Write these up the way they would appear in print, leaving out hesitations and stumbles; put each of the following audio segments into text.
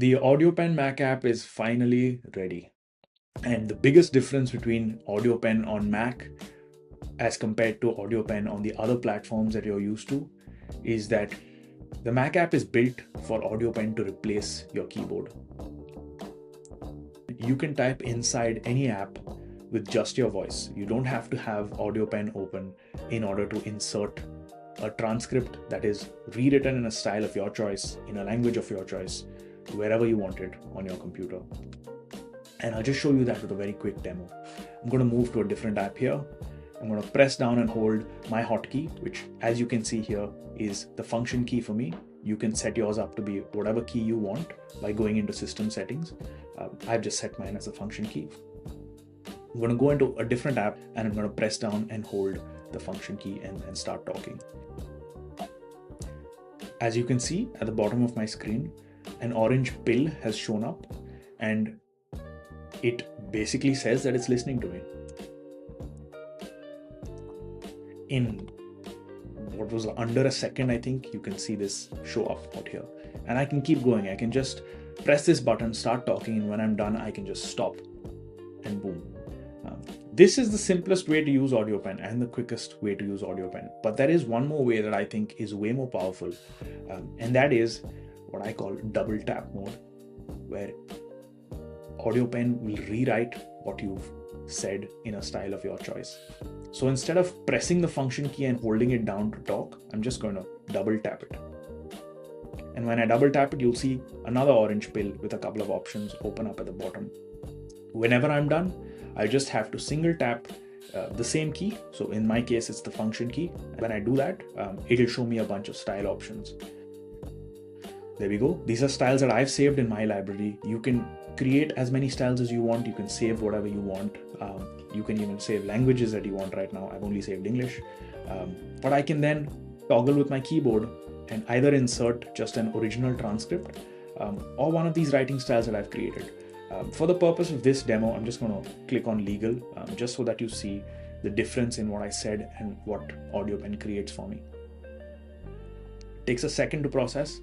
The AudioPen Mac app is finally ready. And the biggest difference between AudioPen on Mac as compared to AudioPen on the other platforms that you're used to is that the Mac app is built for AudioPen to replace your keyboard. You can type inside any app with just your voice. You don't have to have AudioPen open in order to insert a transcript that is rewritten in a style of your choice, in a language of your choice, wherever you want it on your computer. And I'll just show you that with a very quick demo. I'm going to move to a different app here. I'm going to press down and hold my hotkey, which, as you can see here, is the function key for me. You can set yours up to be whatever key you want by going into system settings. I've just set mine as a function key. I'm going to go into a different app and I'm going to press down and hold the function key and start talking. As you can see at the bottom of my screen, an orange pill has shown up and it basically says that it's listening to me. In what was under a second, I think, you can see this show up out here. And I can keep going. I can just press this button, start talking, and when I'm done, I can just stop and boom. This is the simplest way to use AudioPen and the quickest way to use AudioPen. But there is one more way that I think is way more powerful, and that is what I call double tap mode, where AudioPen will rewrite what you've said in a style of your choice. So instead of pressing the function key and holding it down to talk, I'm just going to double tap it. And when I double tap it, you'll see another orange pill with a couple of options open up at the bottom. Whenever I'm done, I just have to single tap the same key. So in my case, it's the function key. When I do that, it'll show me a bunch of style options. There we go. These are styles that I've saved in my library. You can create as many styles as you want. You can save whatever you want. You can even save languages that you want. Right now, I've only saved English. But I can then toggle with my keyboard and either insert just an original transcript or one of these writing styles that I've created. For the purpose of this demo, I'm just going to click on legal, just so that you see the difference in what I said and what AudioPen creates for me. It takes a second to process,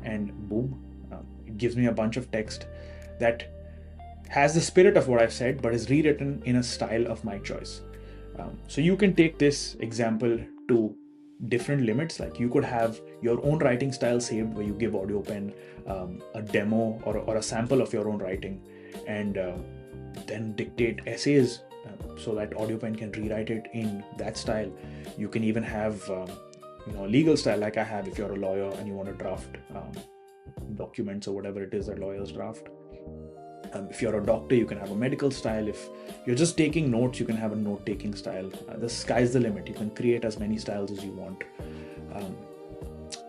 and boom, it gives me a bunch of text that has the spirit of what I've said, but is rewritten in a style of my choice. So you can take this example to different limits. Like you could have your own writing style saved where you give AudioPen a demo or a sample of your own writing, and then dictate essays so that AudioPen can rewrite it in that style. You can even have legal style like I have if you're a lawyer and you want to draft documents or whatever it is that lawyers draft. If you're a doctor, you can have a medical style. If you're just taking notes, you can have a note-taking style. The sky's the limit. You can create as many styles as you want.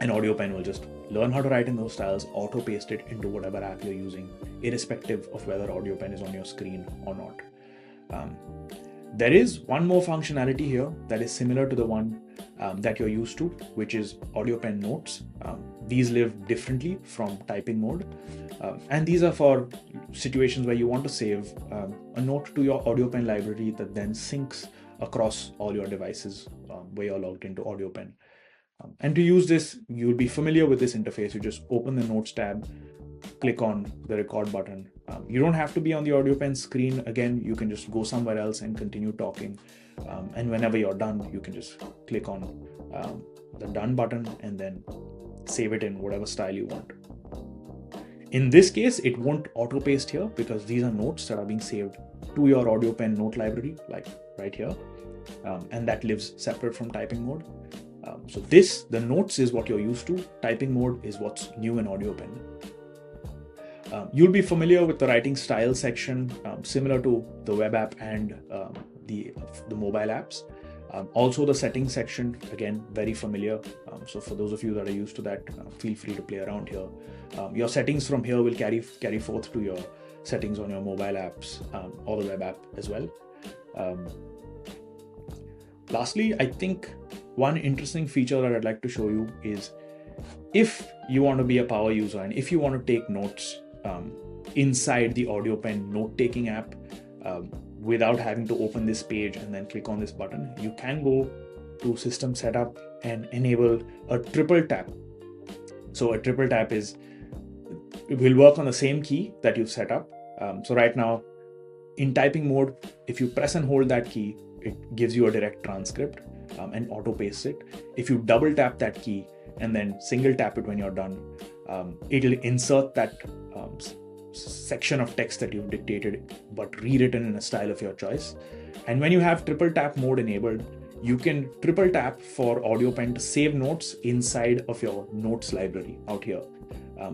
And AudioPen will just learn how to write in those styles, auto-paste it into whatever app you're using, irrespective of whether AudioPen is on your screen or not. There is one more functionality here that is similar to the one that you're used to, which is AudioPen Notes. These live differently from typing mode. And these are for situations where you want to save a note to your AudioPen library that then syncs across all your devices where you're logged into AudioPen. And to use this, you'll be familiar with this interface. You just open the Notes tab, click on the record button. You don't have to be on the AudioPen screen. Again, you can just go somewhere else and continue talking. And whenever you're done, you can just click on the done button and then save it in whatever style you want. In this case, it won't auto paste here because these are notes that are being saved to your AudioPen note library, like right here. And that lives separate from typing mode. So the notes is what you're used to. Typing mode is what's new in AudioPen. You'll be familiar with the writing style section, similar to the web app and the mobile apps. Also the settings section, again, very familiar. So for those of you that are used to that, feel free to play around here. Your settings from here will carry forth to your settings on your mobile apps or the web app as well. Lastly, I think one interesting feature that I'd like to show you is if you want to be a power user and if you want to take notes inside the AudioPen note-taking app without having to open this page and then click on this button, you can go to System Setup and enable a triple tap. So a triple tap is it will work on the same key that you've set up. So right now, in typing mode, if you press and hold that key, it gives you a direct transcript and auto pastes it. If you double tap that key and then single tap it when you're done, it'll insert that section of text that you've dictated, but rewritten in a style of your choice. And when you have triple tap mode enabled, you can triple tap for AudioPen to save notes inside of your notes library out here.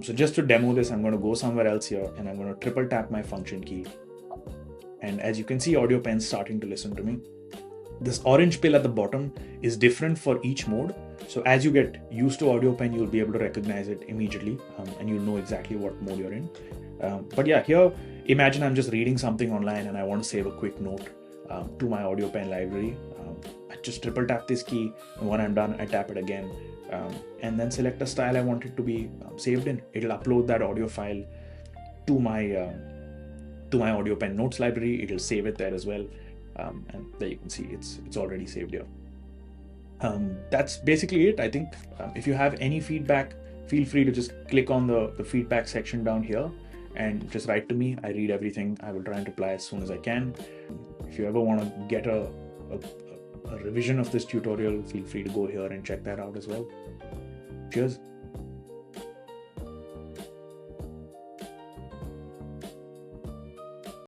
So just to demo this, I'm going to go somewhere else here and I'm going to triple tap my function key. And as you can see, AudioPen's starting to listen to me. This orange pill at the bottom is different for each mode. So as you get used to AudioPen, you'll be able to recognize it immediately and you'll know exactly what mode you're in. But yeah, here, imagine I'm just reading something online and I want to save a quick note to my AudioPen library. I just triple tap this key, and when I'm done, I tap it again and then select a style I want it to be saved in. It'll upload that audio file to my AudioPen notes library. It'll save it there as well. And there you can see it's already saved here. That's basically it. I think if you have any feedback, feel free to just click on the feedback section down here and just write to me. I read everything. I will try and reply as soon as I can. If you ever want to get a revision of this tutorial, feel free to go here and check that out as well. Cheers.